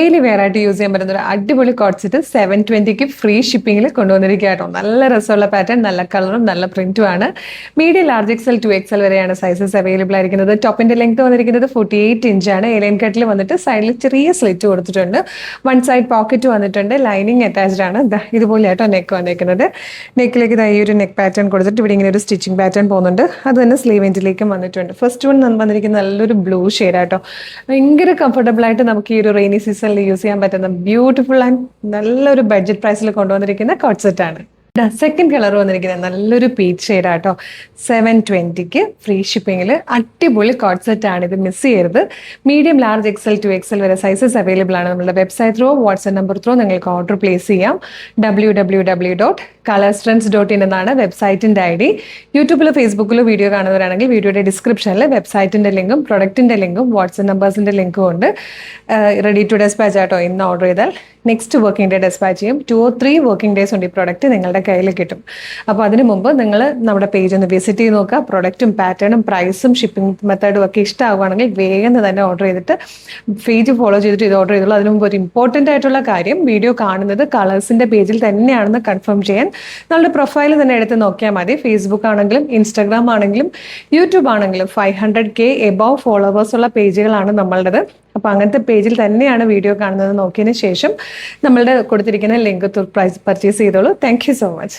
Daily wear ആയിട്ട് use ചെയ്യാൻ പറ്റുന്ന ഒരു അടിപൊളി കോട്ട് സെറ്റ് 720 ഫ്രീ ഷിപ്പിംഗിൽ കൊണ്ടുവന്നിരിക്കുക കേട്ടോ. നല്ല രസമുള്ള പാറ്റേൺ, നല്ല കളറും നല്ല പ്രിന്റും ആണ്. മീഡിയം ലാർജ് എക്സൽ 2XL വരെയാണ് സൈസസ് അവൈലബിൾ ആയിരിക്കുന്നത്. ടോപ്പിന്റെ ലെങ്ത് വന്നിരിക്കുന്നത് 48 ഇഞ്ചാണ്. എലൈൻ കട്ടിൽ വന്നിട്ട് സൈഡിൽ ചെറിയ സ്ലിറ്റ് കൊടുത്തിട്ടുണ്ട്. വൺ സൈഡ് പോക്കറ്റ് വന്നിട്ടുണ്ട്. ലൈനിങ് അറ്റാച്ച്ഡ് ആണ്. ഇതുപോലെ ആയിട്ടോ നെക്ക് വന്നിരിക്കുന്നത്. നെക്കിലേക്ക് ഈ ഒരു നെക്ക് പാറ്റേൺ കൊടുത്തിട്ട് ഇവിടെ ഇങ്ങനെ ഒരു സ്റ്റിച്ചിങ് പാറ്റേൺ പോകുന്നുണ്ട്. അത് തന്നെ സ്ലീവ് എൻഡിലേക്കും വന്നിട്ടുണ്ട്. ഫസ്റ്റ് വൺ വന്നിരിക്കുന്നത് നല്ലൊരു ബ്ലൂ ഷെയ്ഡ് ആട്ടോ. ഭയങ്കര കംഫർട്ടബിൾ ആയിട്ട് നമുക്ക് ഈ ഒരു റെയിനി സീസൺ യൂസ് ചെയ്യാൻ പറ്റുന്ന ബ്യൂട്ടിഫുൾ ആൻഡ് നല്ലൊരു ബഡ്ജറ്റ് പ്രൈസിൽ കൊണ്ടുവന്നിരിക്കുന്ന കോട്ട് സെറ്റ് ആണ്. സെക്കൻഡ് കളർ വന്നിരിക്കുന്നത് നല്ലൊരു പീച്ച് ഷെയ്ഡ് ആട്ടോ. 720 ഫ്രീ ഷിപ്പിംഗിൽ അടിപൊളി കോട്ട് സെറ്റ് ആണ്. ഇത് മിസ് ചെയ്യരുത്. മീഡിയം ലാർജ് എക്സൽ 2XL വരെ സൈസസ് അവൈലബിൾ ആണ്. നമ്മുടെ website through WhatsApp number through നിങ്ങൾക്ക് ഓർഡർ പ്ലേസ് ചെയ്യാം. www.colorstrends.in എന്നാണ് വെബ്സൈറ്റിന്റെ ID. യൂട്യൂബിലോ ഫേസ്ബുക്കിലോ വീഡിയോ കാണുന്നവരാണെങ്കിൽ വീഡിയോയുടെ ഡിസ്ക്രിപ്ഷനിൽ വെബ്സൈറ്റിന്റെ ലിങ്കും പ്രൊഡക്റ്റിന്റെ ലിങ്കും വാട്സ്ആപ്പ് നമ്പേഴ്സിന്റെ ലിങ്കും ഉണ്ട്. റെഡി ടു ഡെസ്പാച്ച് ആട്ടോ. ഇന്ന് ഓർഡർ ചെയ്താൽ നെക്സ്റ്റ് വർക്കിംഗ് ഡേ ഡെസ്പാച്ച് ചെയ്യും. 2 or 3 വർക്കിംഗ് ഡേയ്സ് ഉണ്ട് ഈ പ്രോഡക്റ്റ് നിങ്ങളുടെ കയ്യിൽ കിട്ടും. അപ്പോൾ അതിന് മുമ്പ് നിങ്ങൾ നമ്മുടെ പേജ് ഒന്ന് വിസിറ്റ് ചെയ്ത് നോക്കുക. പ്രൊഡക്റ്റും പാറ്റേണും പ്രൈസും ഷിപ്പിംഗ് മെത്തേഡും ഒക്കെ ഇഷ്ടമാവുകയാണെങ്കിൽ വേഗം തന്നെ ഓർഡർ ചെയ്തിട്ട് പേജ് ഫോളോ ചെയ്തിട്ട് ഇത് ഓർഡർ ചെയ്തോളൂ. അതിന് മുമ്പ് ഒരു ഇമ്പോർട്ടൻ്റ് ആയിട്ടുള്ള കാര്യം, വീഡിയോ കാണുന്നത് കളേഴ്സിന്റെ പേജിൽ തന്നെയാണെന്ന് കൺഫേം ചെയ്യാൻ നമ്മുടെ പ്രൊഫൈൽ തന്നെ എടുത്ത് നോക്കിയാൽ മതി. ഫേസ്ബുക്ക് ആണെങ്കിലും ഇൻസ്റ്റാഗ്രാം ആണെങ്കിലും യൂട്യൂബ് ആണെങ്കിലും 500K എബവ് ഫോളോവേഴ്സ് ഉള്ള പേജുകളാണ് നമ്മളുടേത്. അപ്പോൾ അങ്ങനത്തെ പേജിൽ തന്നെയാണ് വീഡിയോ കാണുന്നത് നോക്കിയതിന് ശേഷം നമ്മളുടെ കൊടുത്തിരിക്കുന്ന ലിങ്ക് പർച്ചേസ് ചെയ്തോളൂ. Thank you so much.